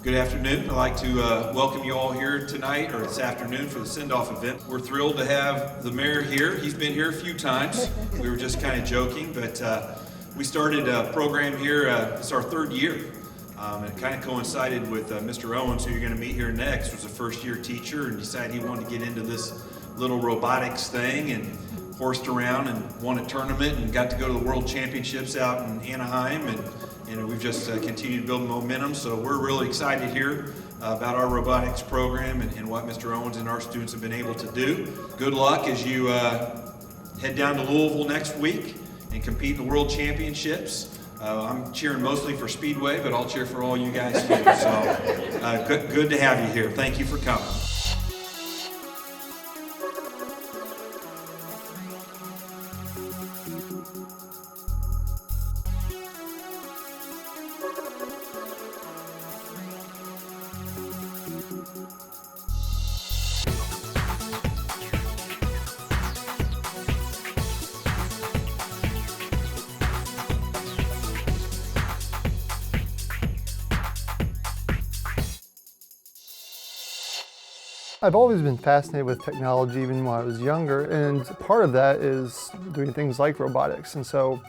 Good afternoon. I'd like to welcome you all here tonight, or this afternoon, for the send-off event. We're thrilled to have the mayor here. He's been here a few times. We were just kind of joking, but we started a program here. It's our third year. And it kind of coincided with Mr. Owens, who you're going to meet here next, was a first-year teacher and decided he wanted to get into this little robotics thing and horsed around and won a tournament and got to go to the World Championships out in Anaheim, and we've just continued to build momentum. So we're really excited here about our robotics program and what Mr. Owens and our students have been able to do. Good luck as you head down to Louisville next week and compete in the World Championships. I'm cheering mostly for Speedway, but I'll cheer for all you guys too. So good to have you here. Thank you for coming. I've always been fascinated with technology, even when I was younger, and part of that is doing things like robotics. And so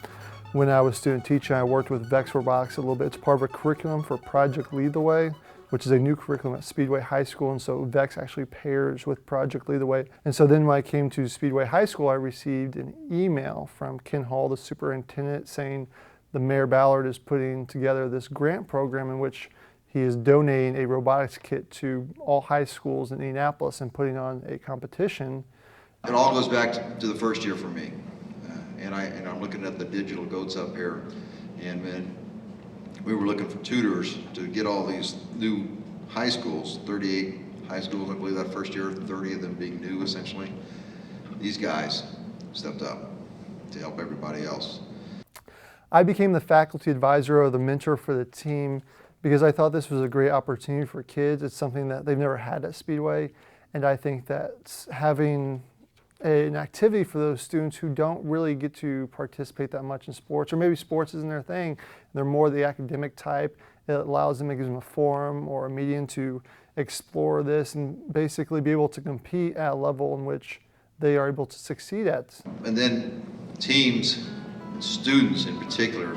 when I was student teaching, I worked with VEX Robotics a little bit. It's part of a curriculum for Project Lead the Way, which is a new curriculum at Speedway High School, and so VEX actually pairs with Project Lead the Way. And so then when I came to Speedway High School, I received an email from Ken Hall, the superintendent, saying the Mayor Ballard is putting together this grant program in which he is donating a robotics kit to all high schools in Indianapolis and putting on a competition. It all goes back to the first year for me. And I'm looking at the digital goats up here. And man, we were looking for tutors to get all these new high schools, 38 high schools, I believe that first year, 30 of them being new essentially. These guys stepped up to help everybody else. I became the faculty advisor or the mentor for the team because I thought this was a great opportunity for kids. It's something that they've never had at Speedway, and I think that having an activity for those students who don't really get to participate that much in sports, or maybe sports isn't their thing, they're more the academic type, it allows them, it gives them a forum or a medium to explore this and basically be able to compete at a level in which they are able to succeed at. And then teams, students in particular,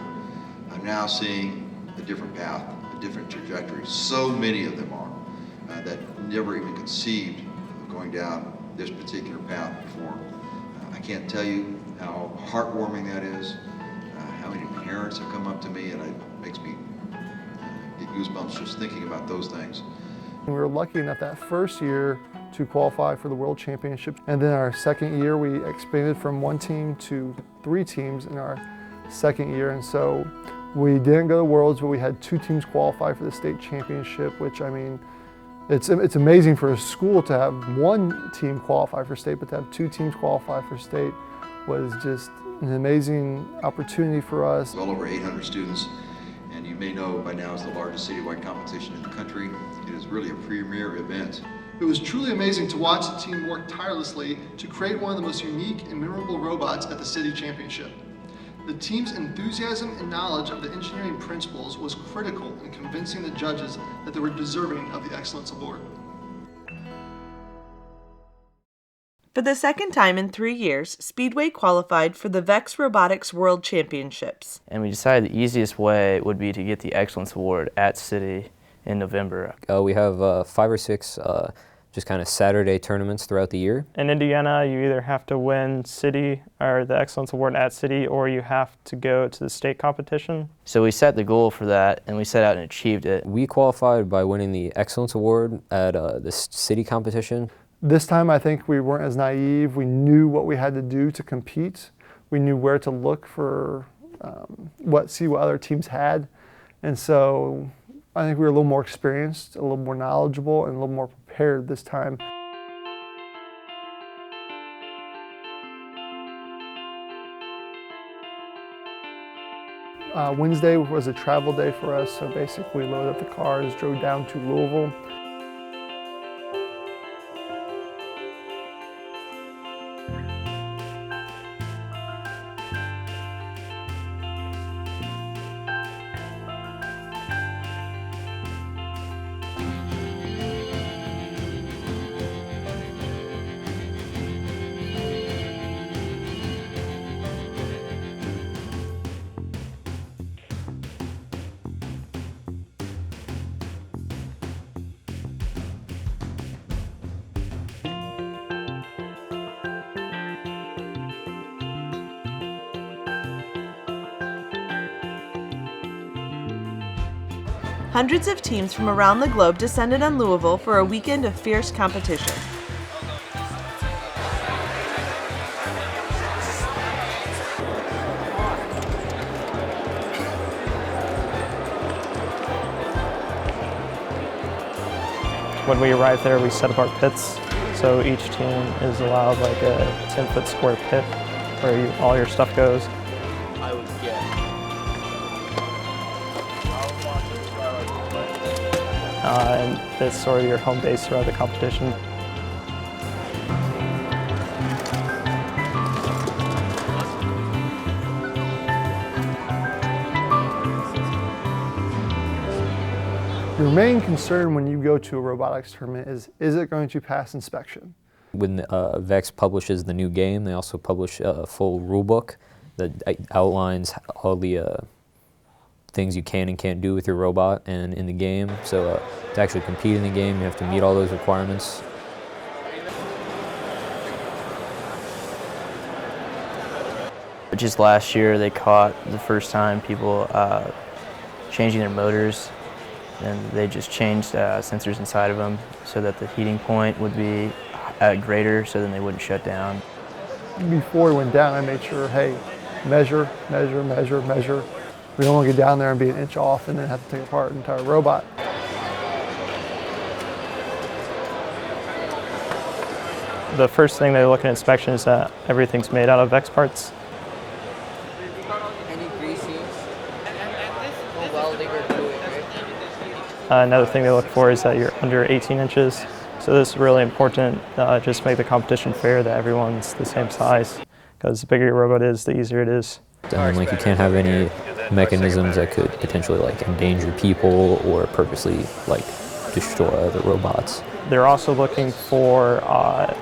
I'm now seeing a different path, a different trajectory. So many of them are that never even conceived of going down this particular path before. I can't tell you how heartwarming that is, how many parents have come up to me, and it makes me get goosebumps just thinking about those things. We were lucky enough that first year to qualify for the World Championship, and then our second year we expanded from 1 team to 3 teams in our second year, and so we didn't go to Worlds, but we had 2 teams qualify for the state championship, which, I mean, it's amazing for a school to have 1 team qualify for state, but to have 2 teams qualify for state was just an amazing opportunity for us. Well over 800 students, and you may know by now it's the largest citywide competition in the country. It is really a premier event. It was truly amazing to watch the team work tirelessly to create one of the most unique and memorable robots at the city championship. The team's enthusiasm and knowledge of the engineering principles was critical in convincing the judges that they were deserving of the Excellence Award. For the second time in 3 years, Speedway qualified for the VEX Robotics World Championships. And we decided the easiest way would be to get the Excellence Award at City in November. We have 5 or 6 just kind of Saturday tournaments throughout the year. In Indiana, you either have to win City or the Excellence Award at City, or you have to go to the state competition. So we set the goal for that, and we set out and achieved it. We qualified by winning the Excellence Award at the city competition. This time I think we weren't as naive. We knew what we had to do to compete. We knew where to look for see what other teams had. And so I think we were a little more experienced, a little more knowledgeable, and a little more prepared this time. Wednesday was a travel day for us, so basically we loaded up the cars, drove down to Louisville. Hundreds of teams from around the globe descended on Louisville for a weekend of fierce competition. When we arrive there, we set up our pits. So each team is allowed like a 10-foot square pit where all your stuff goes. And it's sort of your home base throughout the competition. Your main concern when you go to a robotics tournament is it going to pass inspection? When VEX publishes the new game, they also publish a full rule book that outlines all the things you can and can't do with your robot and in the game. So to actually compete in the game, you have to meet all those requirements. Just last year, they caught the first time people changing their motors, and they just changed sensors inside of them so that the heating point would be greater, so then they wouldn't shut down. Before we went down, I made sure, hey, measure, measure, measure, measure. We don't want to get down there and be an inch off and then have to take apart an entire robot. The first thing they look at inspection is that everything's made out of VEX parts. Any greasy? No welding or gluing, right? Another thing they look for is that you're under 18 inches. So this is really important, just to make the competition fair, that everyone's the same size. Because the bigger your robot is, the easier it is. And then, like, you can't have any mechanisms that could potentially like endanger people or purposely like destroy other robots. They're also looking for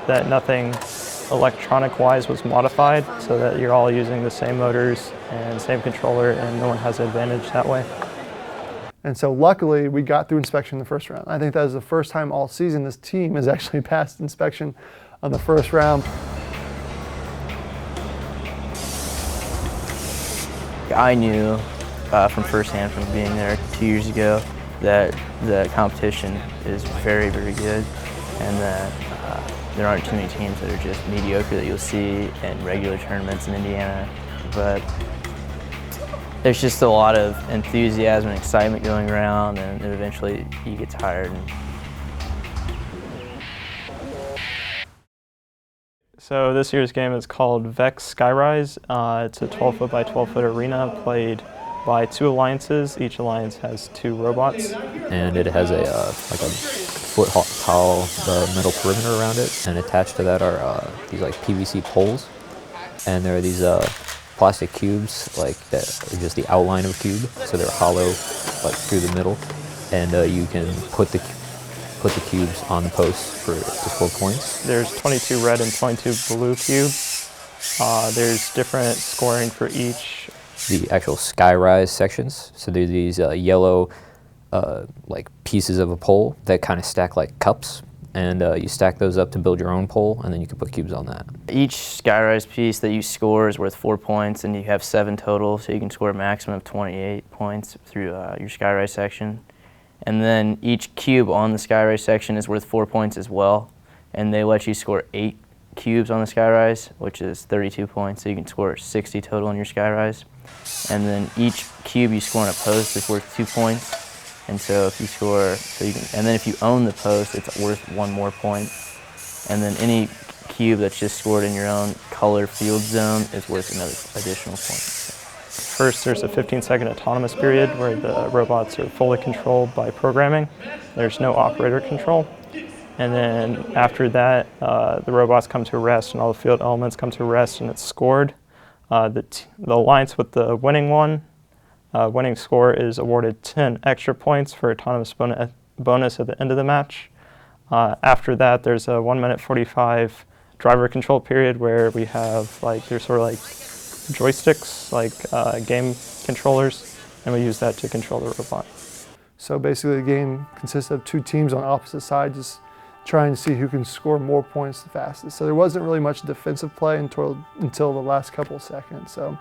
that nothing electronic-wise was modified, so that you're all using the same motors and same controller, and no one has an advantage that way. And so luckily we got through inspection in the first round. I think that was the first time all season this team has actually passed inspection on the first round. I knew from firsthand from being there 2 years ago that the competition is very, very good, and that there aren't too many teams that are just mediocre that you'll see in regular tournaments in Indiana. But there's just a lot of enthusiasm and excitement going around, and eventually you get tired. So this year's game is called Vex Sky Rise. It's a 12-foot by 12-foot arena played by 2 alliances. Each alliance has 2 robots. And it has a like a foot tall metal perimeter around it, and attached to that are these like PVC poles. And there are these plastic cubes, like that are just the outline of a cube, so they're hollow like through the middle, and you can put the cubes on the posts to score points. There's 22 red and 22 blue cubes. There's different scoring for each. The actual Sky Rise sections, so they're these yellow like pieces of a pole that kind of stack like cups, and you stack those up to build your own pole, and then you can put cubes on that. Each Sky Rise piece that you score is worth 4 points, and you have 7 total, so you can score a maximum of 28 points through your Sky Rise section. And then each cube on the Sky Rise section is worth 4 points as well, and they let you score 8 cubes on the Sky Rise, which is 32 points, so you can score 60 total on your Sky Rise. And then each cube you score on a post is worth 2 points, and so if you score, and then if you own the post, it's worth 1 more point. And then any cube that's just scored in your own color field zone is worth another additional point. First, there's a 15-second autonomous period where the robots are fully controlled by programming. There's no operator control. And then after that, the robots come to rest and all the field elements come to rest, and it's scored. The alliance with the winning score is awarded 10 extra points for autonomous bonus at the end of the match. After that, there's a 1 minute 45 driver control period where we have there's sort of like joysticks, like game controllers, and we use that to control the robot. So basically the game consists of 2 teams on opposite sides just trying to see who can score more points the fastest. So there wasn't really much defensive play until the last couple seconds. So.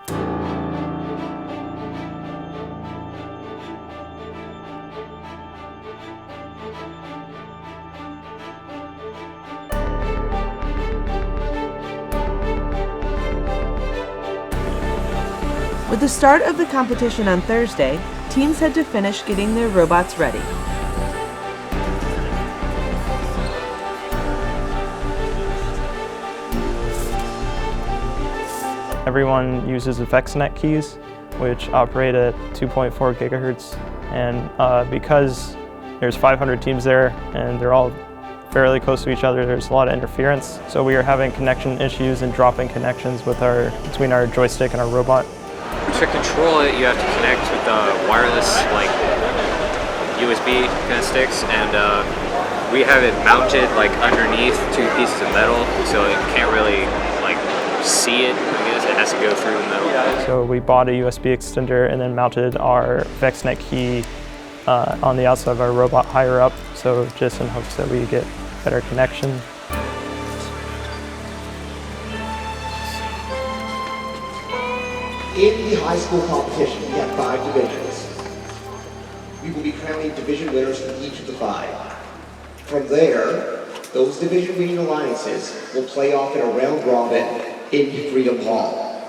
With the start of the competition on Thursday, teams had to finish getting their robots ready. Everyone uses the VexNet keys, which operate at 2.4 gigahertz. And because there's 500 teams there and they're all fairly close to each other, there's a lot of interference. So we are having connection issues and dropping connections between our joystick and our robot. To control it, you have to connect with the wireless, like USB kind of sticks, and we have it mounted like underneath two pieces of metal, so it can't really like see it. I guess it has to go through the metal. So we bought a USB extender and then mounted our VexNet key on the outside of our robot higher up, so just in hopes that we get better connection. In the high school competition, we have 5 divisions. We will be crowning division winners from each of the 5. From there, those division winning alliances will play off in a round robin in Freedom Hall.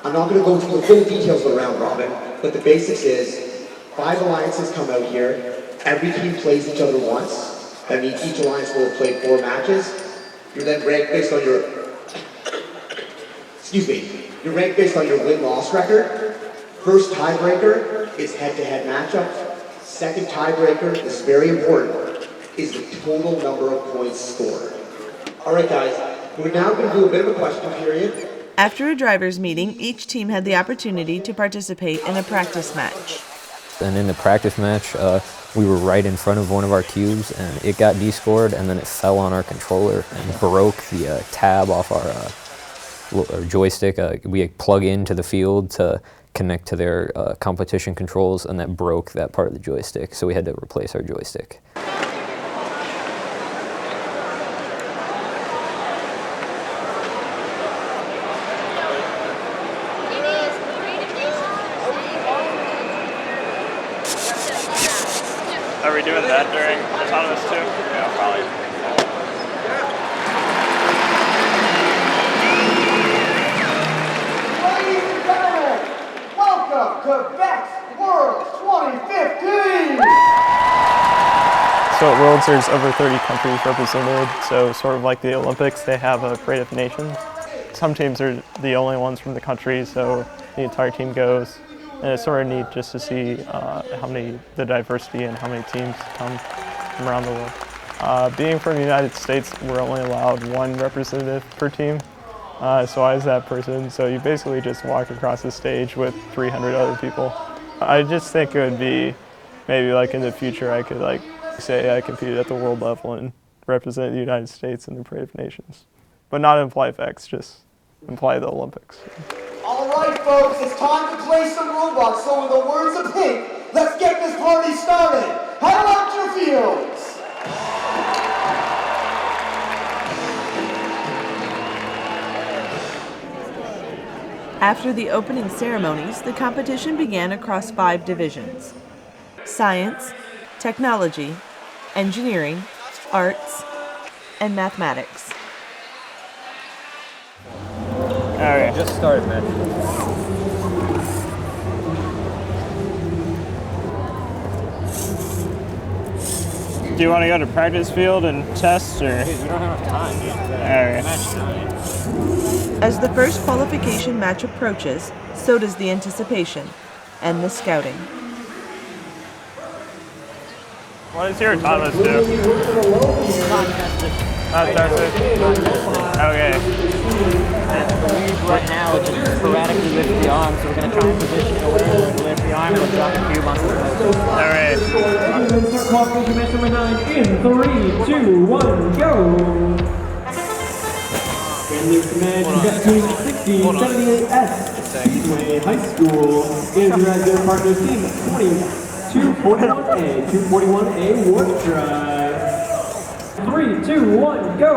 I'm not going to go through the full details of the round robin, but the basics is 5 alliances come out here, every team plays each other once. That means each alliance will have played 4 matches. You're then ranked based on your You're ranked based on your win-loss record. First tiebreaker is head-to-head matchup. Second tiebreaker, this is very important, is the total number of points scored. All right, guys, we're now going to do a bit of a question period. After a driver's meeting, each team had the opportunity to participate in a practice match. And in the practice match, we were right in front of one of our cubes, and it got descored, and then it fell on our controller and broke the tab off our joystick. We plug into the field to connect to their competition controls, and that broke that part of the joystick, so we had to replace our joystick. Are we doing that during autonomous too? Yeah, probably. Ladies and gentlemen, welcome to VEX World 2015! So at Worlds, there's over 30 countries represented, so sort of like the Olympics, they have a parade of nations. Some teams are the only ones from the country, so the entire team goes. And it's sort of neat just to see the diversity and how many teams come from around the world. Being from the United States, we're only allowed 1 representative per team. So I was that person. So you basically just walk across the stage with 300 other people. I just think it would be maybe like in the future I could like say I competed at the world level and represent the United States in the Parade of Nations. But not in Fly VEX, just in Fly the Olympics. All right, folks, it's time to play some robots. So in the words of Pink, let's get this party started. Head out to your fields. After the opening ceremonies, the competition began across 5 divisions: science, technology, engineering, arts, and mathematics. All right. Just started, man. Do you want to go to practice field and test, or? Dude, we don't have enough time, dude. All right. As the first qualification match approaches, so does the anticipation and the scouting. What does your autonomous do? Not tested. Okay. Right now, it's just sporadically lift the arm, so we're going to try and position it away and lift the arm and we'll drop the cube onto the motor. All right. Start qualification match number 9 in 3, 2, 1, go! And this match is at team 6078S, Speedway High School. And you're at their partner team 241A, 241A Warp Drive. 3, 2, 1, go!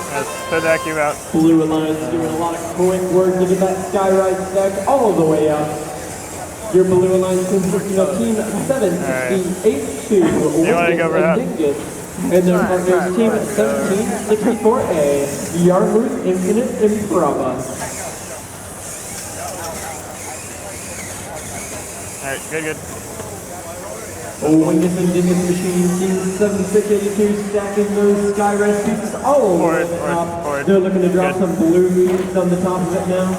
Let's put that cube out. Blue Alliance is doing a lot of quick work to get that Sky Rise deck all the way up. Your Blue Alliance consisting of Team 768-2, you want to go over that? and their partners Team 1764A, Yarmouth Infinite Improva. right, good. Wingus and Dingus machine, team 7682, stacking those Sky Rise pieces all over the top. Forward. They're looking to drop some blue beads on the top of it now.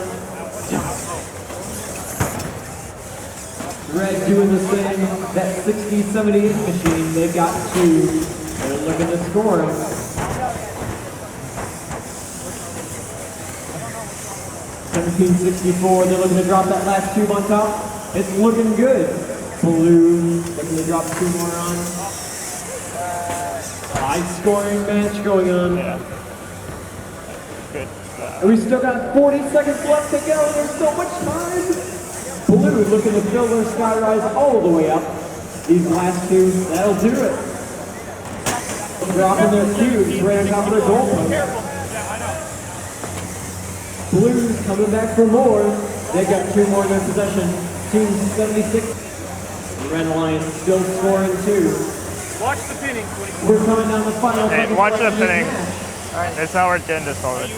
Red doing the same. That 6078 machine, they've got 2. They're looking to score them. 1764, they're looking to drop that last cube on top. It's looking good. Blue, looking to drop 2 more on. High scoring match going on. Yeah. Good. And we still got 40 seconds left to go. There's so much time. Blue looking to fill their Sky Rise all the way up. These last 2, that'll do it. Dropping their cubes right on top of their goalpost. Blues coming back for more. They got 2 more in their possession. Team 76. Red Alliance still scoring 2. Watch the pinning. We're coming down the final. Hey, watch the pinning. It's not worth getting this already.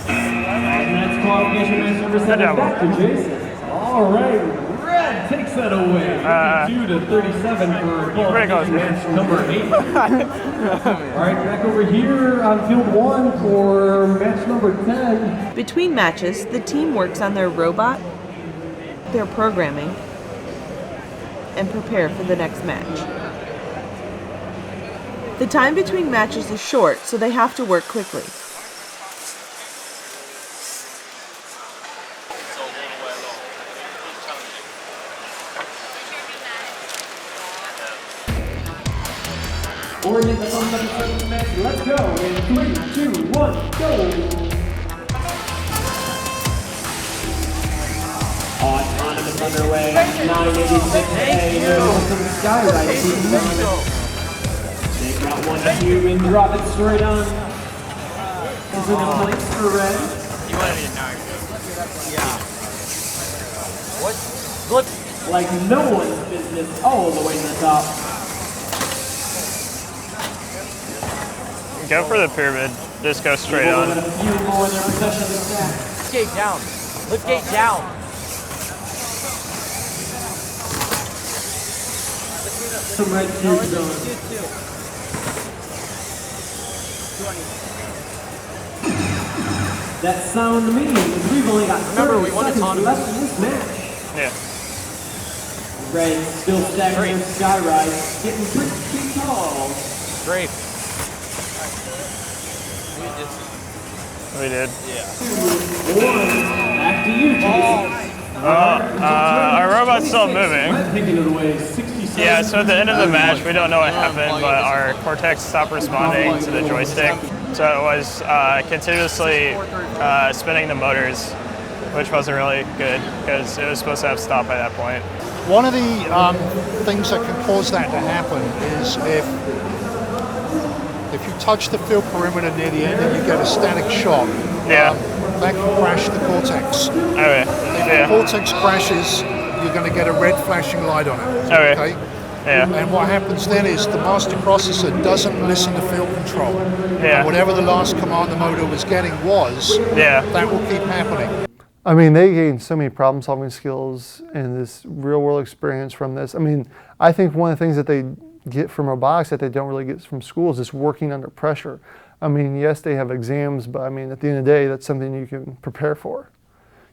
And that's qualification match number 7. Back to Jason. All right, Red takes that away. 52 to 37 for qualification match number 8. All right, back over here on field 1 for match number 10. Between matches, the team works on their robot, their programming, and prepare for the next match. The time between matches is short, so they have to work quickly. Let's go in 3, 2, 1, go! Autonomous underway, 986A, some Sky Rise. They got 1 cube and drop it straight on. Is it a place for Red? You wanted to know. Yeah. What? Look. Like no one's business all the way to the top. Go for the pyramid. Just go straight on. A few more in their possession of the stack. Lift gate down. Lift gate down. Some red cubes on. That sound means we've only got 30 seconds left in this match. Yeah. Red still stacking their Sky Rise, getting pretty tall. Great. We did. Yeah. 2, 1. Back to you, Jason. Our robot's still moving. Taking it away, 67. Yeah, so at the end of the match, we don't know what happened, but our Cortex stopped responding to the joystick. So it was continuously spinning the motors, which wasn't really good because it was supposed to have stopped by that point. One of the things that can cause that to happen is if you touch the field perimeter near the end and you get a static shock, that can crash the Cortex. Okay. If the Cortex crashes, you're going to get a red flashing light on it. Okay. Yeah. And what happens then is the master processor doesn't listen to field control. Yeah. Whatever the last command the motor was getting was, that will keep happening. I mean, they gain so many problem-solving skills and this real-world experience from this. I mean, I think one of the things that they get from robotics that they don't really get from schools is working under pressure. I mean, yes, they have exams, but I mean, at the end of the day, that's something you can prepare for.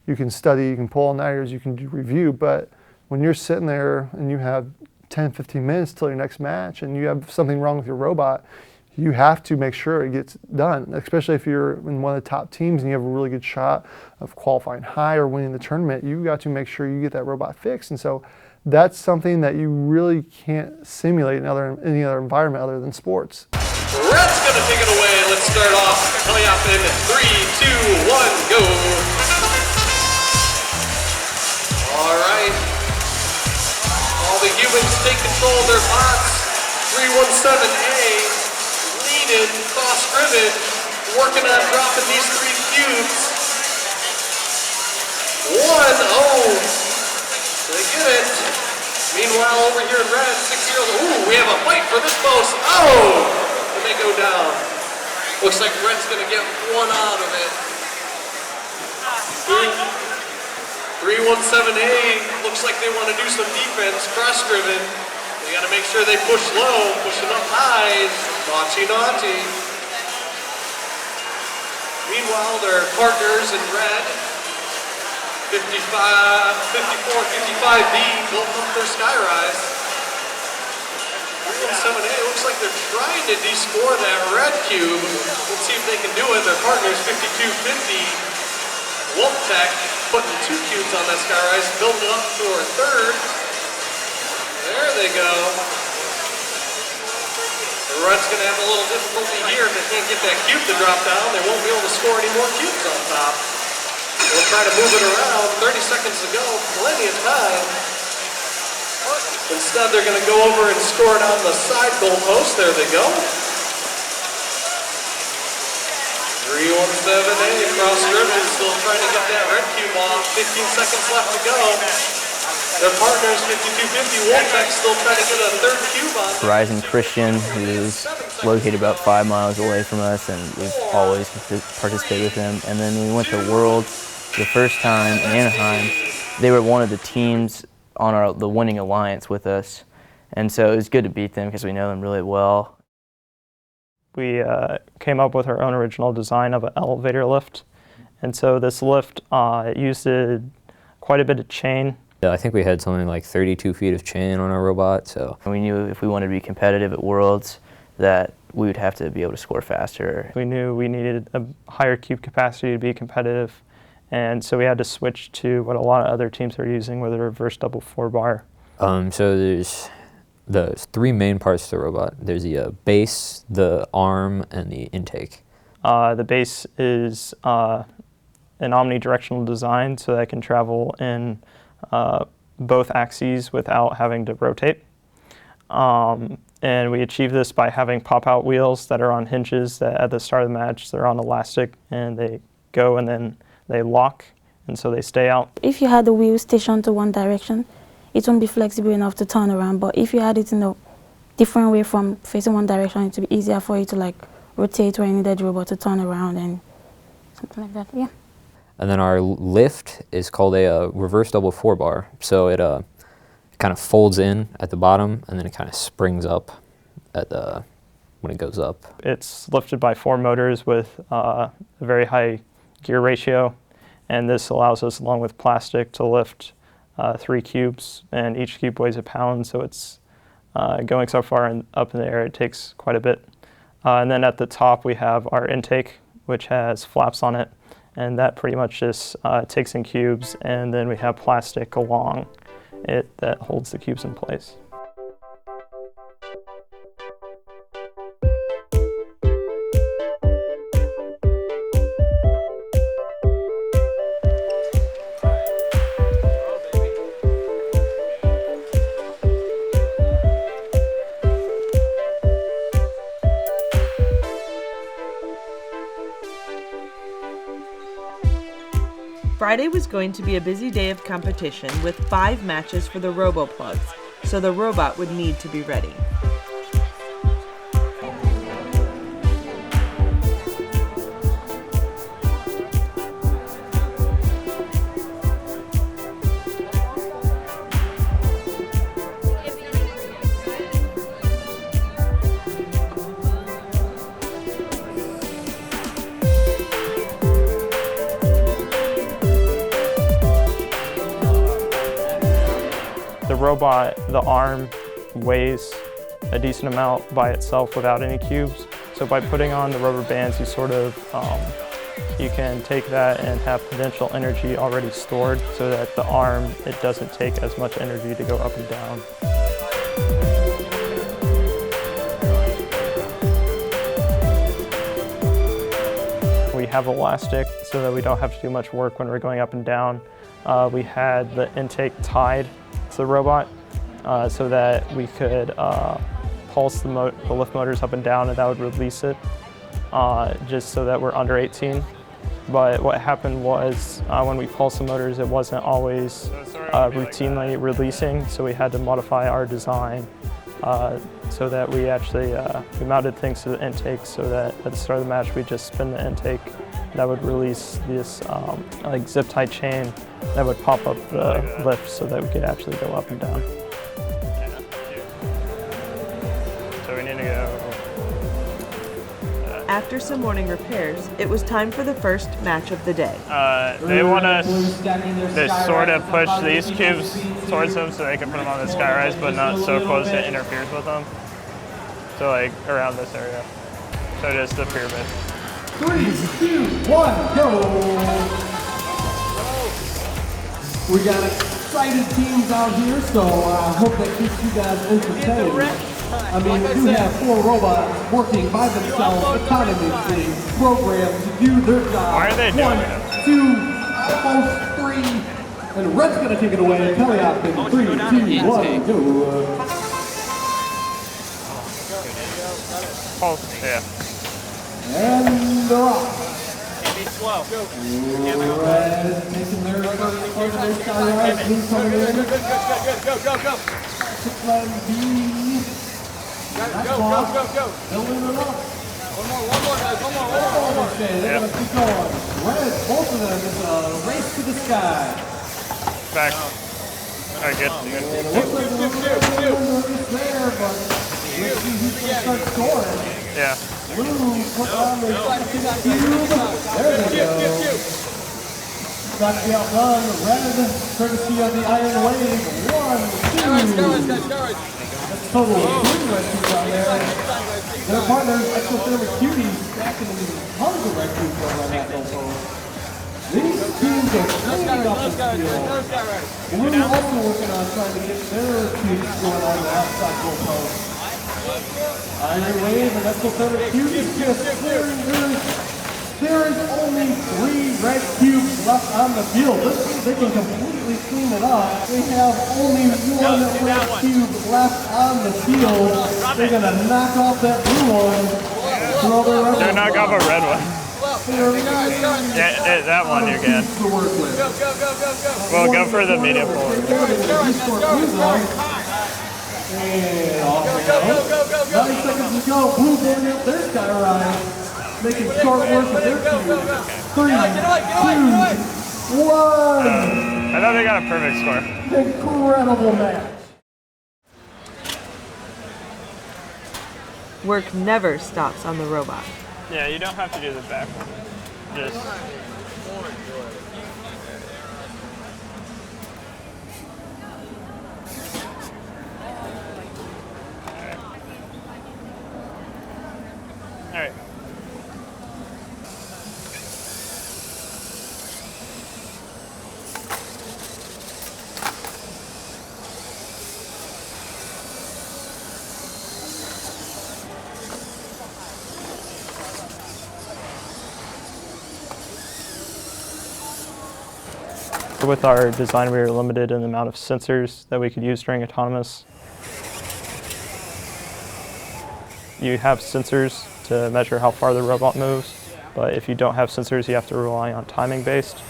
You can study, you can pull all-nighters, you can do review, but when you're sitting there and you have 10, 15 minutes till your next match and you have something wrong with your robot, you have to make sure it gets done, especially if you're in one of the top teams and you have a really good shot of qualifying high or winning the tournament. You got to make sure you get that robot fixed. And so that's something that you really can't simulate in any other environment other than sports. Red's gonna take it away. Let's start off coming up in 3, 2, 1, go. All right. All the humans take control of their bots. 317A, leading, cross-driven, working on dropping these 3 cubes. 1-0. They get it. Meanwhile, over here in red, 6-0. Ooh, we have a fight for this post. Oh! And they go down. Looks like red's gonna get 1 out of it. 3 317A looks like they want to do some defense, cross-driven. They got to make sure they push low, pushing up high. Naughty, naughty. Meanwhile, their partners in red, 54, 55B, built up their Sky Rise. 317A looks like they're trying to de-score that red cube. Let's see if they can do it. Their partners, 5250, Wolf Tech, putting 2 cubes on that Sky Rise, building up for a third. There they go. The red's going to have a little difficulty here if they can't get that cube to drop down. They won't be able to score any more cubes on top. They'll try to move it around. 30 seconds to go, plenty of time. Instead, they're going to go over and score it on the side goal post. There they go. 317A cross-driven, still trying to get that red cube off. 15 seconds left to go. Their partners, 5250, Wolfpack, still trying to get a third cube on. Horizon Christian, who's located about 5 miles away from us, and we've always participated with them. And then we went to Worlds the first time in Anaheim. They were one of the teams on the winning alliance with us, and so it was good to beat them because we know them really well. We came up with our own original design of an elevator lift, and so this lift used quite a bit of chain. I think we had something like 32 feet of chain on our robot, so. We knew if we wanted to be competitive at Worlds that we would have to be able to score faster. We knew we needed a higher cube capacity to be competitive, and so we had to switch to what a lot of other teams are using with a reverse double 4-bar. So there's 3 main parts to the robot. There's the base, the arm, and the intake. The base is an omnidirectional design, so that it can travel in both axes without having to rotate. And we achieve this by having pop-out wheels that are on hinges that at the start of the match they're on elastic, and they go and then they lock, and so they stay out. If you had the wheel stationed to one direction, it won't be flexible enough to turn around, but if you had it in a different way from facing one direction, it would be easier for you to like rotate where you needed the robot to turn around and something like that, yeah. And then our lift is called a reverse double 4-bar. So it kind of folds in at the bottom, and then it kind of springs up when it goes up. It's lifted by 4 motors with a very high gear ratio, and this allows us, along with plastic, to lift 3 cubes, and each cube weighs a pound, so it's going so far up in the air, it takes quite a bit. And then at the top we have our intake, which has flaps on it, and that pretty much just takes in cubes, and then we have plastic along it that holds the cubes in place. Friday was going to be a busy day of competition with 5 matches for the RoboPlugs, so the robot would need to be ready. The robot, the arm, weighs a decent amount by itself without any cubes. So by putting on the rubber bands, you sort of, you can take that and have potential energy already stored so that the arm, it doesn't take as much energy to go up and down. We have elastic so that we don't have to do much work when we're going up and down. We had the intake tied to the robot so that we could pulse the lift motors up and down, and that would release it just so that we're under 18. But what happened was when we pulsed the motors, it wasn't always routinely releasing, so we had to modify our design so that we actually we mounted things to the intake so that at the start of the match we just spin the intake that would release this like zip tie chain that would pop up the lift so that we could actually go up and down. So we need to go. After some morning repairs, it was time for the first match of the day. They want us to sort of push these cubes towards them so they can put them on the Sky Rise, but not so close it interferes with them. So like around this area. So just the pyramid. 3, 2, 1, go! We got excited teams out here, so I hope that keeps you guys entertained. I mean, we do have 4 robots working by themselves, autonomously programmed to do their job. Why are they doing 1, 2, almost 3, and Red's gonna take it away. Kelly out in 3, 2, 1, go! Oh, yeah. And the rock. Be slow. Red taking their first part of their Sky Rise. Blue coming in. Go. Plan B. Go. Building it up. One more, guys. One more. Okay, they're gonna keep going. Red, both of them, it's a race to the sky. Back. Alright, good. And it looks like the race there, but let's see who's gonna start scoring. Yeah. Blue, put on the second cube. There they go. Got the outdone. Red, courtesy of the Iron Wave. 1, 2. That's total of 3 red cubes on there. Their partners, Exothermic Cuties, stacking them even tons of red cubes on that goal. These teams are cleaning up the field. Blue also working on trying to get their cubes going on the outside goal post. Iron Wave and Exothermic Cuties just clearing through. There is only 3 red cubes left on the field. This means they can completely clean it up. They have only 1 red cube left on the field. They're going to knock off that blue one. They're knock off a red one. Yeah, that one you can. Well, go for the medium forward. And off they go. 9 seconds to go. Blue going up their Sky Rise. Making short work of their cube. 3, 2, 1. I thought they got a perfect score. Incredible match. Work never stops on the robot. Yeah, you don't have to do the back one. Just. All right. With our design, we were limited in the amount of sensors that we could use during autonomous. You have sensors to measure how far the robot moves, but if you don't have sensors, you have to rely on timing based.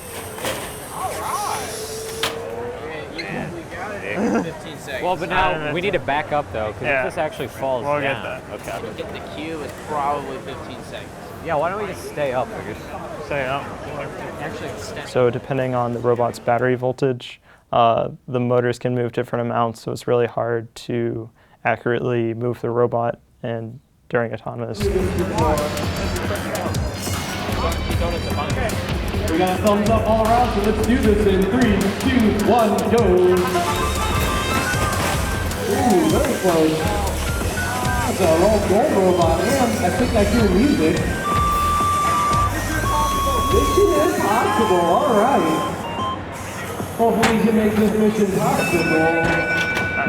Well, but now we need to back up though, because if this actually falls down. We'll get that. Okay. Get the cube is probably 15 seconds. Yeah, why don't we just stay up? Stay up. Actually, extend. So depending on the robot's battery voltage, the motors can move different amounts, so it's really hard to accurately move the robot and during autonomous. We got a thumbs up all around, so let's do this in 3, 2, 1, go! Ooh, very close. That's a roll gold robot, and I think I hear music. Mission impossible, alright. Hopefully you can make this mission possible.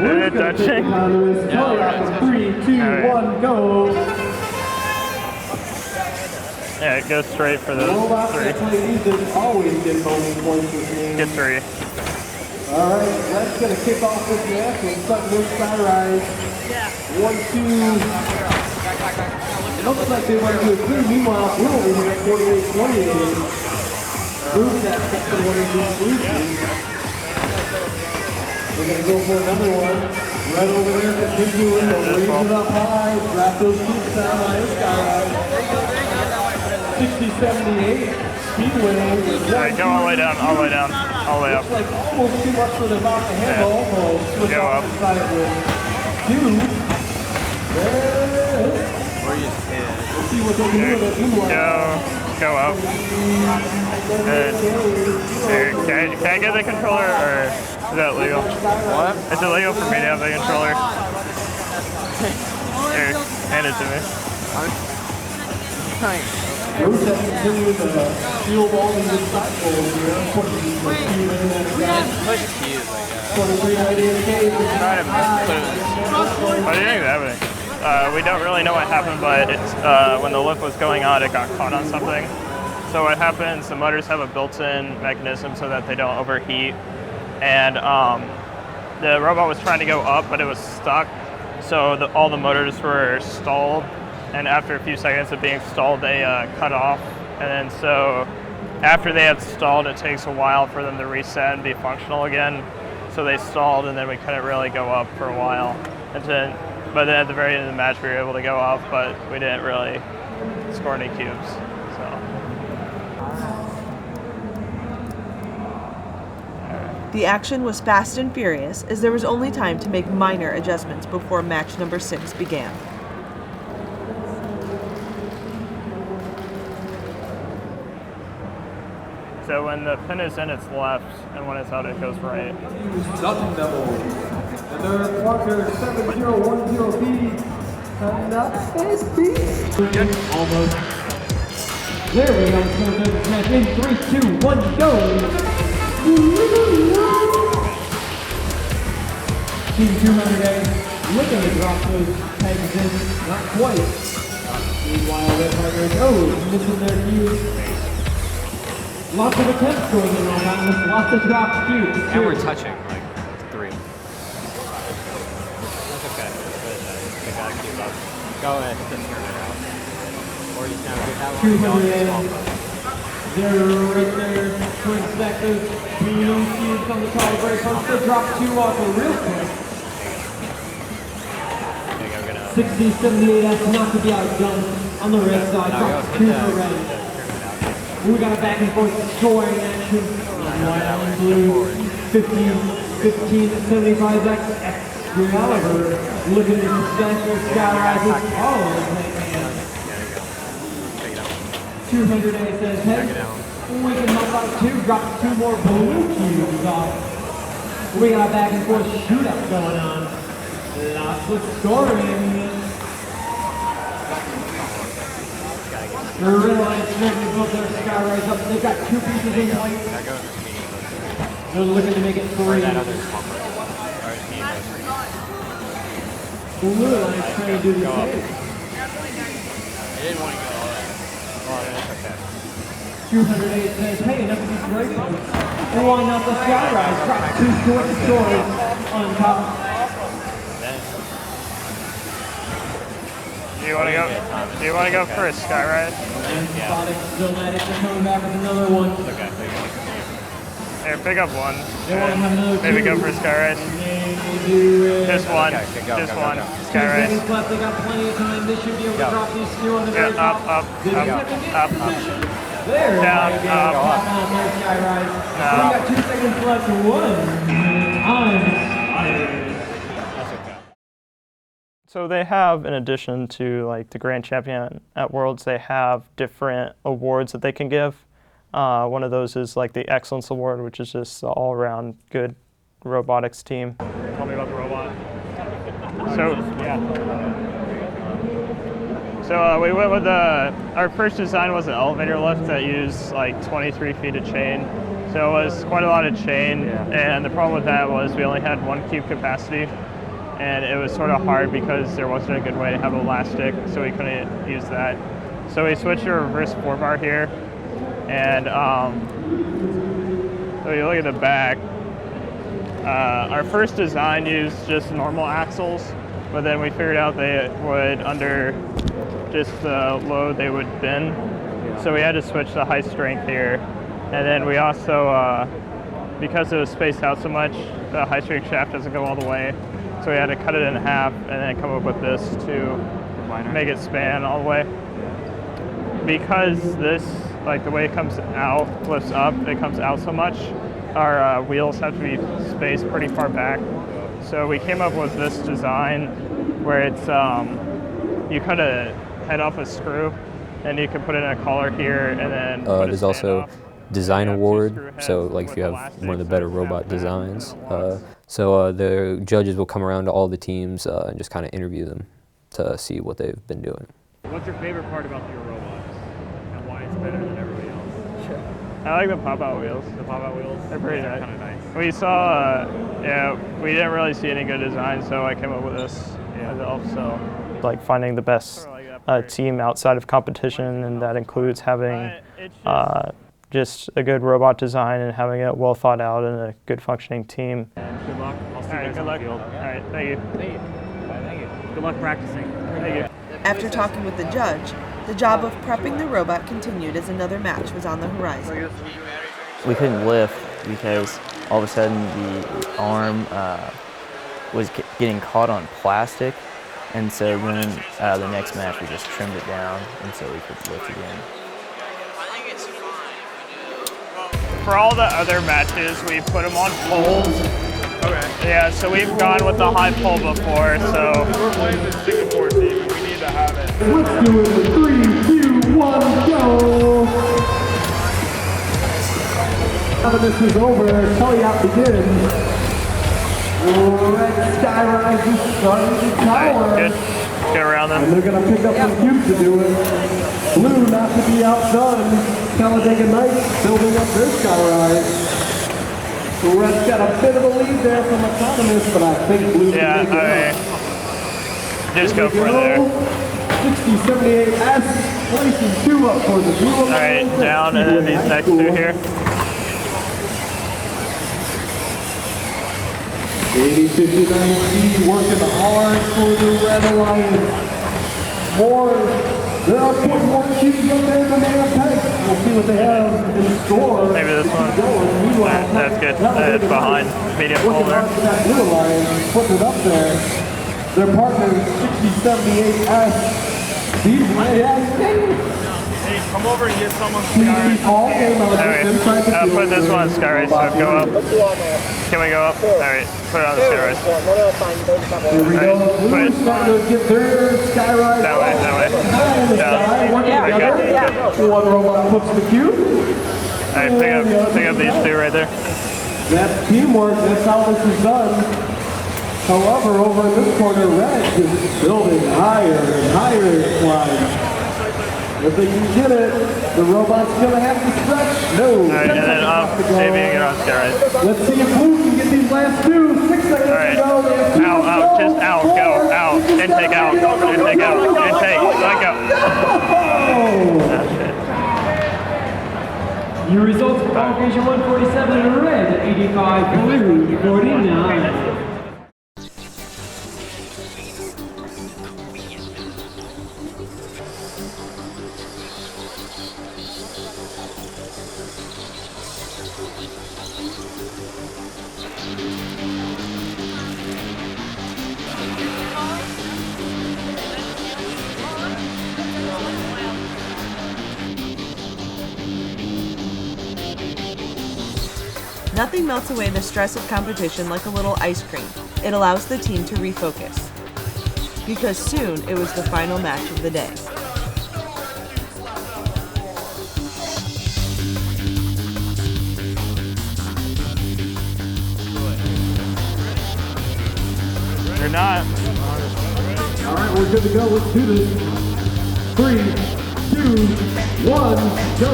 We're gonna take autonomous. Kelly out in 3, 2, 1, go! Yeah, it goes straight for the Robots 3. that play music always get bonus points with me. Get 3. Alright, that's gonna kick off this match with Sutton Sky Rise. 1, 2. Looks like they want to do a 3. Meanwhile, we're over here at 48-28. Bruce got second one in these solutions. We're gonna go for another one. Right over there, continuing to raise it up high, drop those cubes down on his Sky Rise. 6078 Speedway. Alright, go all the way down, all the way down, all the way up. Looks like almost too much for them off the handle. We'll switch Go off up. the side with 2. Let's see what they can do with it. Go up. Good. Here, can I get the controller, or is that legal? What? Is it legal for me to have the controller? Here, hand it to me. Bruce has continued to field all these disciples here. Putting these Speedway Push keys, I guess. 4398K. What do you think of everything? We don't really know what happened, but it's, when the lift was going on, it got caught on something. So what happens, the motors have a built-in mechanism so that they don't overheat. And the robot was trying to go up, but it was stuck. So all the motors were stalled. And after a few seconds of being stalled, they cut off. And then so after they had stalled, it takes a while for them to reset and be functional again. So they stalled, and then we couldn't really go up for a while. But then at the very end of the match, we were able to go up, but we didn't really score any cubes. So. The action was fast and furious, as there was only time to make minor adjustments before match number 6 began. So when the pin is in, it's left, and when it's out, it goes right. Nothing double. And their partner 7010B. And up is B. Almost. There we go. So the match in 3, 2, 1, go. Team 200A looking to drop those pegs in. Not quite. Meanwhile, their partners, missing their cues. Lots of attempts going in on that list. Lots of dropped cubes. And we're touching, like, 3. That's okay. They got to keep up. Go ahead, just turn it out. Or you can have that one. 200. They're right there. Twin sectors. Blue cubes on the top of break. Once they drop 2 off real quick. 60, 78, that's not to be outdone on the red side. Drops 2 for red. We got a back and forth scoring action. White and blue. 15, 75X. Excalibur. Looking to suspend their Sky Rises. Oh, 200A says, hey, we can help out 2. Drop 2 more blue cubes off. We got a back and forth shootout going on. Lots of scoring. The red line strength built their Sky Rise up. They've got 2 pieces in white. They're looking to make it 3. Blue line's trying to do the same. They didn't want to go all that. Oh, that's okay. 208 says, hey, enough of these races. They want out the Sky Rise. Drop 2 short scores on top. Do you want to go for a Sky Rise? Yeah. Still at it. They're coming back with another one. Okay. Here, pick up one. They want to have another Maybe 2. go for Sky Rise. Just one. Just one. Sky Rise. 2 seconds left. They got plenty of time. They should be able to drop these 2 on the very top. Up. There. Down. Up. On their Sky Rise. No. We got 2 seconds left. 1. Unexpired. So they have, in addition to like the Grand Champion at Worlds, they have different awards that they can give. One of those is like the Excellence Award, which is just the all-around good robotics team. Tell me about the robot. So we went with our first design was an elevator lift that used like 23 feet of chain. So it was quite a lot of chain, and the problem with that was we only had 1 cube capacity. And it was sort of hard because there wasn't a good way to have elastic, so we couldn't use that. So we switched to a reverse 4-bar here, and so you look at the back. Our first design used just normal axles, but then we figured out they would, under just the load, they would bend. So we had to switch to high strength here. And then we also, because it was spaced out so much, the high strength shaft doesn't go all the way. So we had to cut it in half and then come up with this to make it span all the way. because this, like the way it comes out, flips up, it comes out so much, our wheels have to be spaced pretty far back. So we came up with this design where it's, you cut a head off a screw and you can put it in a collar here and then there's also design award, so like if you have one of the better robot designs. So the judges will come around to all the teams and just kind of interview them to see what they've been doing. What's your favorite part about your robots and why it's better than everybody else? I like the pop-out wheels. The pop-out wheels? They're pretty nice. Kind of nice. We saw, we didn't really see any good design, so I came up with this myself. So, like finding the best team outside of competition, and that includes having just a good robot design and having it well thought out and a good functioning team. Good luck. I'll see you guys on the field. All right, thank you. Thank you. Thank you. Good luck practicing. Thank you. After talking with the judge, the job of prepping the robot continued as another match was on the horizon. We couldn't lift because all of a sudden the arm was getting caught on plastic, and so then the next match we just trimmed it down and so we could lift again. For all the other matches, we put them on poles. Okay. Yeah, so we've gone with the high pole before, so. We're playing the Singapore team and we need to have it. Let's do it in 3, 2, 1, go! Now that this is over, Kellyout begins. Vex Sky Rise is starting to tower. Good. Get around them. And they're going to pick up some cubes to do it. Blue not to be outdone. Talladega Knights building up their Sky Rise. The Red's got a bit of a lead there from Autonomous, but I think Blue can take it up. Just go for it there. 6078S, placing 2 up for the Blue. All right, down, and then these next 2 here. 8059C working hard for the Red Alliance. There are more cubes up there than they have pegs. We'll see what they have in store. Maybe this one. That's good. It's behind medium pole there. That Blue Alliance putting it up there. Their partner is 6078S. Hey, come over and get someone Sky Rise. Put this one on Sky Rise, so go up. Can we go up? Alright, put it on the Sky Rise. Here we go. Blue starting to get their Sky Rise. That way. One robot puts the cube. Alright, pick up these 2 right there. That's teamwork, that's how this is done. However, over in this corner, Red is building higher and higher climb. If they can get it, the robot's gonna have to stretch. No. Alright, and then up, maybe you get on Sky Rise. Let's see if Blue can get these last 2. 6 seconds to go. Out, just out, go, out, intake out, intake out, intake, let go. Your results for qualification 147 Red, 85 Blue, 49. Nothing melts away the stress of competition like a little ice cream. It allows the team to refocus. Because soon it was the final match of the day. You're not. All right, we're good to go. Let's do this. 3, 2, 1, go.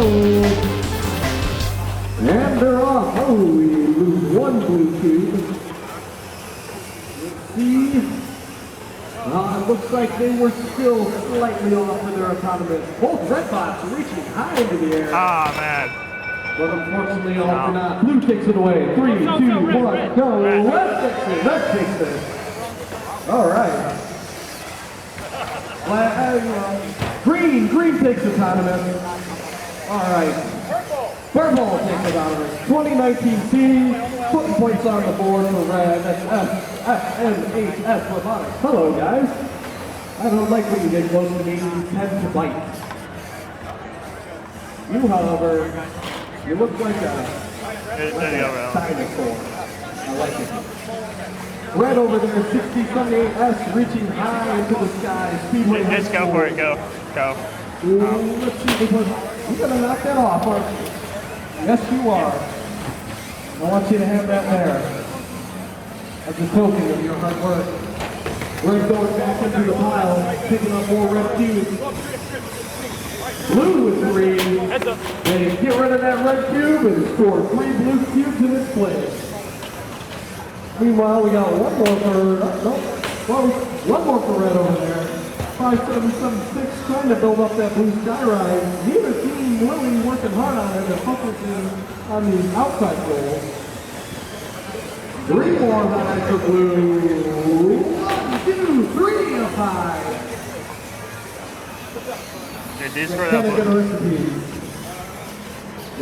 And they're off. Oh, we lose 1 blue cube. Let's see. It looks like they were still slightly off for their autonomous. Both red bots reaching high into the air. Ah, man. But unfortunately, all cannot. Blue takes it away. 3, 2, 1, go. Red takes it. Red takes it. All right. Green takes autonomous. All right. Purple takes autonomous. 2019 team, putting points on the board for Red. That's FNHS Robotics. Hello, guys. I don't like when you get close to me. You tend to bite. You, however, you look like a dinosaur. I like it. Red over there, 6078S, reaching high into the sky. Speedway High School. Just go for it, go. Ooh, let's see, because you're going to knock that off, aren't you? Yes, you are. I want you to have that there as a token of your hard work. Red going back into the pile, picking up more red cubes. Blue with 3. They get rid of that red cube and score 3 blue cubes in this place. Meanwhile, we got one more for red over there. 5776 trying to build up that blue sky rise. Neither team really working hard on it and focusing on the outside goals. 3 more lines for blue. 1, 2, 3 up high. These for that blue.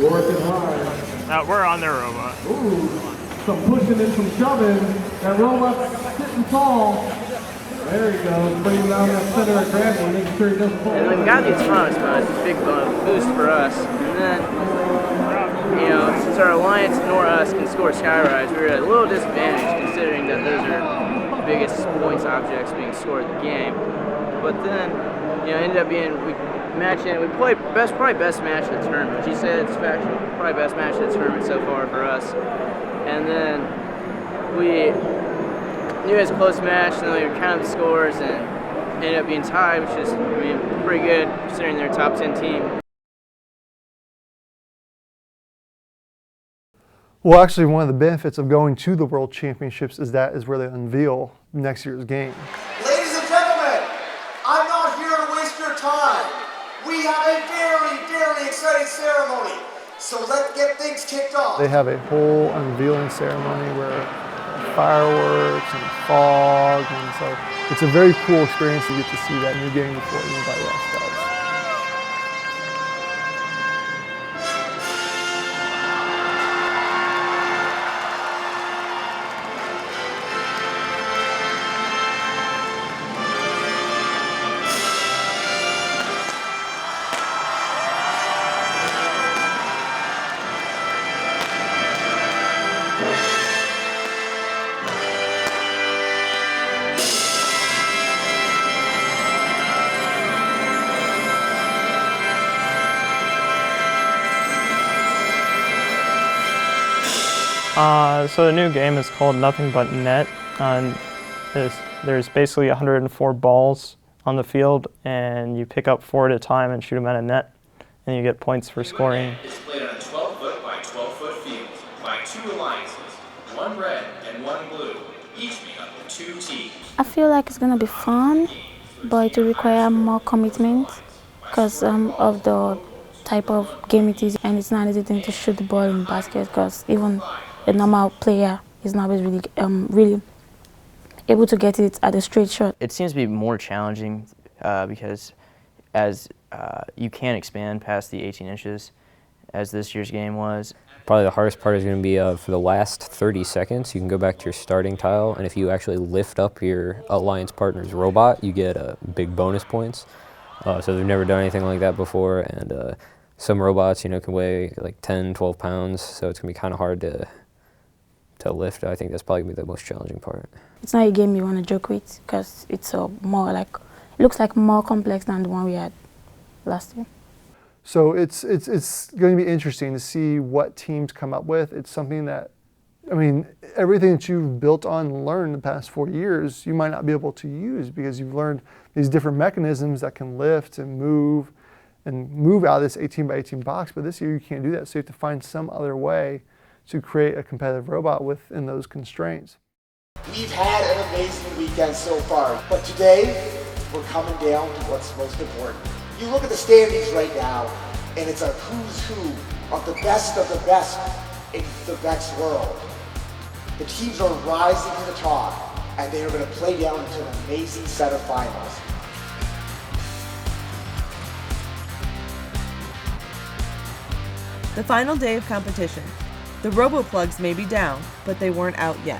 Working hard. We're on their robot. Ooh, some pushing and some shoving. That robot's sitting tall. There he goes, bringing down that center of gravity, making sure he doesn't fall. And we've got these fronts, but it's a big boost for us. And then, you know, since our alliance nor us can score Sky Rise, we're at a little disadvantage considering that those are the biggest points objects being scored in the game. But then, you know, ended up being, we played probably best match of the tournament. She said it's probably best match of the tournament so far for us. And then we knew it was a close match, and then we counted the scores and ended up being tied, which is, I mean, pretty good considering they're a top 10 team. Well, actually, one of the benefits of going to the World Championships is that is where they unveil next year's game. Ladies and gentlemen, I'm not here to waste your time. We have a very, very exciting ceremony, so let's get things kicked off. They have a whole unveiling ceremony where fireworks and fog, and so it's a very cool experience to get to see that new game before anybody else does. So the new game is called Nothing But Net. There's basically 104 balls on the field, and you pick up 4 at a time and shoot them at a net, and you get points for scoring. It's played on a 12-foot by 12-foot field by 2 alliances, 1 red and 1 blue, each made up of 2 teams. I feel like it's gonna be fun, but it will require more commitment because of the type of game it is, and it's not easy thing to shoot the ball in basket because even a normal player is not always really able to get it at a straight shot. It seems to be more challenging because as you can't expand past the 18 inches as this year's game was. Probably the hardest part is going to be for the last 30 seconds, you can go back to your starting tile, and if you actually lift up your alliance partner's robot, you get big bonus points. So they've never done anything like that before, and some robots, you know, can weigh like 10, 12 pounds, so it's going to be kind of hard to lift. I think that's probably going to be the most challenging part. It's not a game you want to joke with because it's more like, it looks like more complex than the one we had last year. So it's going to be interesting to see what teams come up with. It's something that, I mean, everything that you've built on and learned the past 4 years, you might not be able to use because you've learned these different mechanisms that can lift and move out of this 18 by 18 box. But this year you can't do that, so you have to find some other way to create a competitive robot within those constraints. We've had an amazing weekend so far, but today we're coming down to what's most important. You look at the standings right now, and it's a who's who of the best in the VEX world. The teams are rising to the top, and they are going to play down into an amazing set of finals. The final day of competition. The RoboPlugs may be down, but they weren't out yet.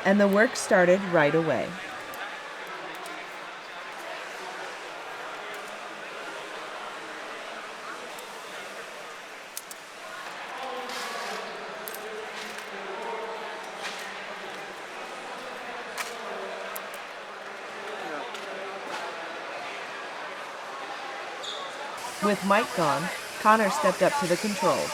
and the work started right away. With Mike gone, Connor stepped up to the controls.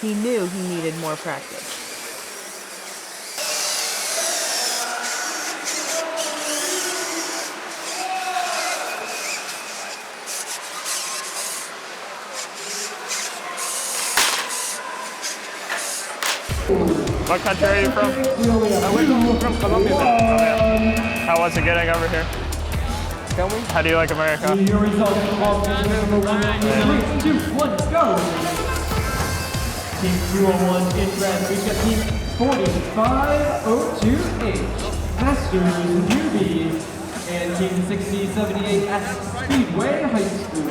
He knew he needed more practice. What country are you from? I'm from Colombia. How was it getting over here? How do you like America? Your results from competition number 1, 3, 2, 1, go! Team 201 in red, we've got team 4502H, Masters Newbies, and team 6078S, Speedway High School.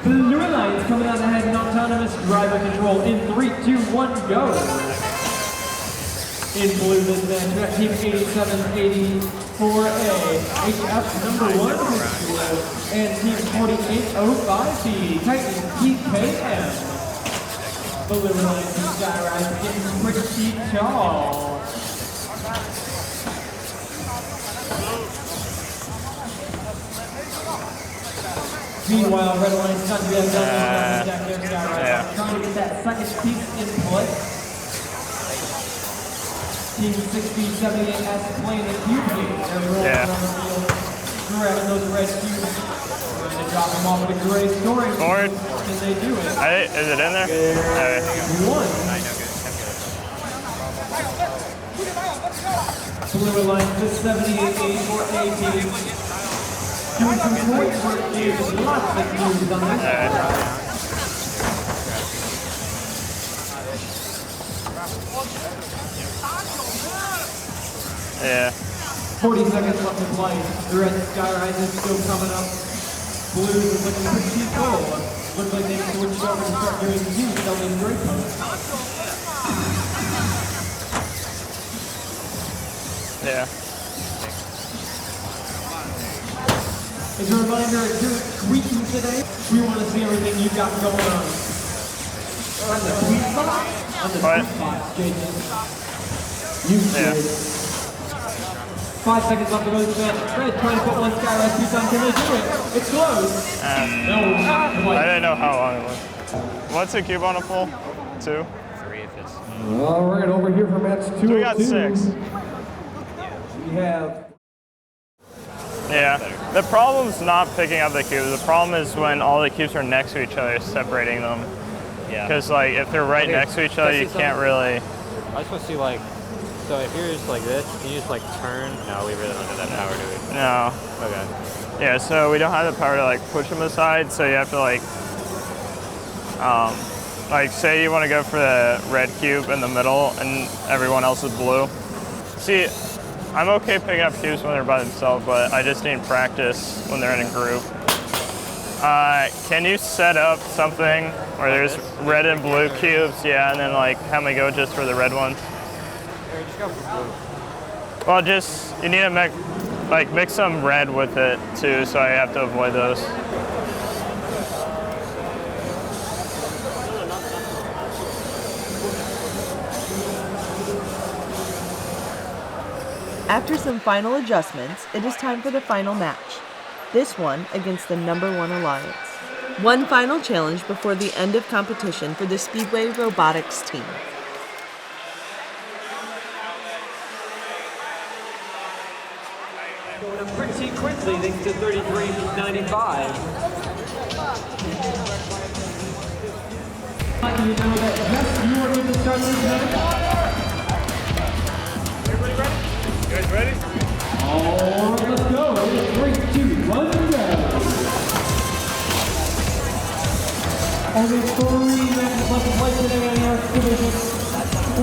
Blue Alliance coming out ahead in autonomous driver control in 3, 2, 1, go! In blue this match, we got team 8784A, HF number 1 High School, and team 4805B, Titan TKM. Blue Alliance and Sky Rise getting pretty tall. Meanwhile, Red Alliance not to be able to back there, Sky Rise, trying to get that second piece in play. Team 6078S playing the cube game. They're rolling around the field, grabbing those red cubes, trying to drop them off with a gray scoring. Scored. Can they do it? Is it in there? One. Blue Alliance to 7884A team. Doing some great work here. Lots of moves on this. Yeah. 40 seconds left to play. The red Sky Rise is still coming up. Blue is looking pretty full. Looks like they switched over to start doing use on the great post. Yeah. As a reminder, if you're tweeting today, we want to see everything you got going on. On the tweet box? On the tweet box, Jason. You did. 5 seconds left to go this match. Red trying to put one Sky Rise piece on. Can they do it? It's close. No, not quite. I didn't know how long it was. What's a cube on a full? 2? 3 if it's... All right, over here for match 2. We got 6. We have... Yeah. The problem's not picking up the cubes. The problem is when all the cubes are next to each other, separating them. Yeah. Because like if they're right next to each other, you can't really... I was supposed to see like... So if you're just like this, can you just like turn? No, we really don't have that power, do we? No. Okay. Yeah, so we don't have the power to like push them aside, so you have to like say you want to go for the red cube in the middle and everyone else is blue. See, I'm okay picking up cubes when they're by themselves, but I just need practice when they're in a group. Can you set up something where there's red and blue cubes, yeah, and then like have me go just for the red ones? Just go for blue. Well, you need to mix some red with it too, so I have to avoid those. After some final adjustments, it is time for the final match. This one against the number 1 alliance. One final challenge before the end of competition for the Speedway Robotics team. Going up pretty quickly thanks to 33.95. You know that yes, you are going to start this match. Everybody ready? You guys ready? All right, let's go. 3, 2, 1, go. Only 3 matches left to play today on the arts division.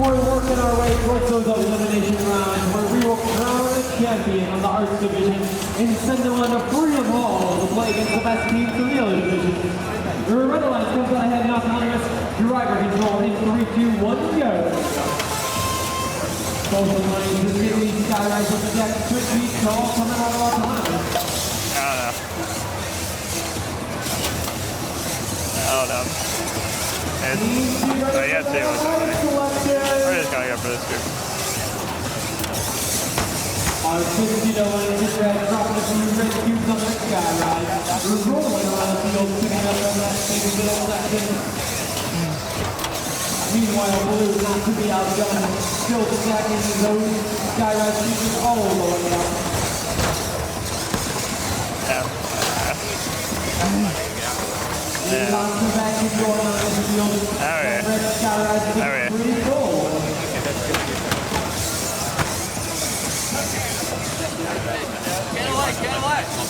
we're working our way towards those elimination rounds where we will crown a champion on the arts division and send them on to Freedom Hall to play against the best teams from the other division. The red line comes out ahead and autonomous. Driver control in 3, 2, 1, go. Both the lanes, the Speedway Sky Rise with the deck, quick beat call coming out of autonomous. I don't know. It's, yeah, too. We're just gonna go for this group. Our 60 lane is red, dropping a few red cubes on the Sky Rise. We're rolling around the field, picking up on that big middle section. Meanwhile, blue not to be outdone, still stacking those Sky Rise pieces all the way up.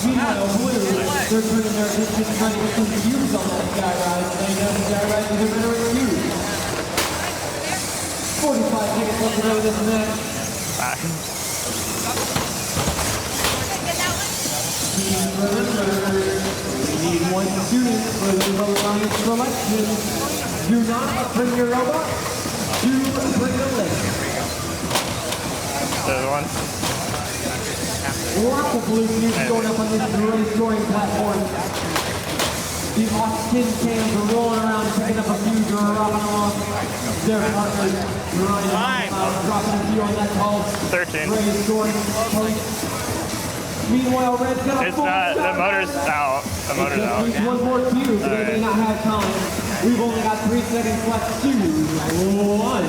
Meanwhile, blue, they're turning their attention trying to get some views on that Sky Rise. They know the Sky Rise is a better view. 45 seconds left to go this match. We need one student for the Alliance selection. Do not bring your robot. Do bring a list. The other one. Lots of blue cubes going up on this really scoring platform. The Austin cams are rolling around, picking up a few, dropping them off. Their partners dropping a few on that call. 13. Ray scoring post. Meanwhile, Red's got a it's not, the motor's out. The motor's out. One more cube, but they may not have time. We've only got 3 seconds left. 2, 1.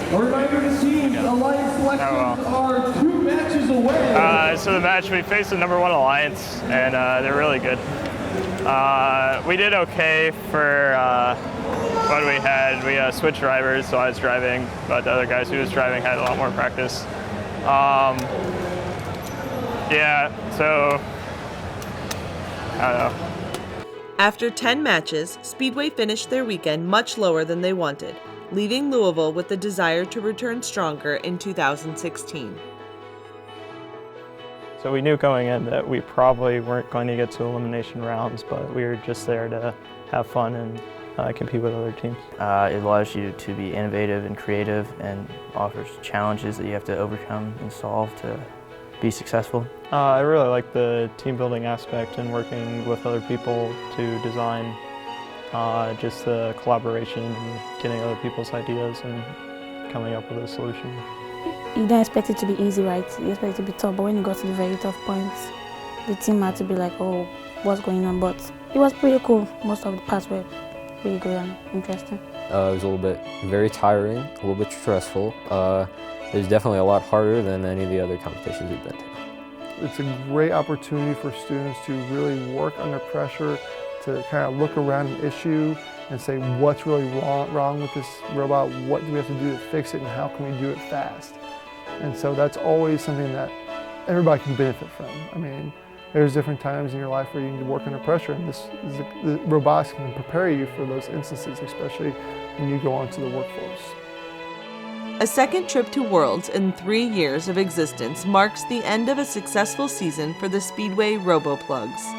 A reminder to teams, Alliance selections are 2 matches away. So the match, we faced the #1 Alliance, and they're really good. We did okay for what we had. We switched drivers, so I was driving, but the other guys who was driving had a lot more practice. Yeah, so, I don't know. After 10 matches, Speedway finished their weekend much lower than they wanted, leaving Louisville with the desire to return stronger in 2016. So we knew going in that we probably weren't going to get to elimination rounds, but we were just there to have fun and compete with other teams. It allows you to be innovative and creative and offers challenges that you have to overcome and solve to be successful. I really like the team building aspect and working with other people to design just the collaboration and getting other people's ideas and coming up with a solution. You don't expect it to be easy, right? You expect it to be tough, but when you got to the very tough points, the team had to be like, oh, what's going on? But it was pretty cool. Most of the parts were pretty good and interesting. It was a little bit very tiring, a little bit stressful. It was definitely a lot harder than any of the other competitions we've been to. It's a great opportunity for students to really work under pressure, to kind of look around an issue and say what's really wrong with this robot, what do we have to do to fix it, and how can we do it fast. And so that's always something that everybody can benefit from. I mean, there's different times in your life where you need to work under pressure, and the robotics can prepare you for those instances, especially when you go onto the workforce. A second trip to Worlds in 3 years of existence marks the end of a successful season for the Speedway RoboPlugs.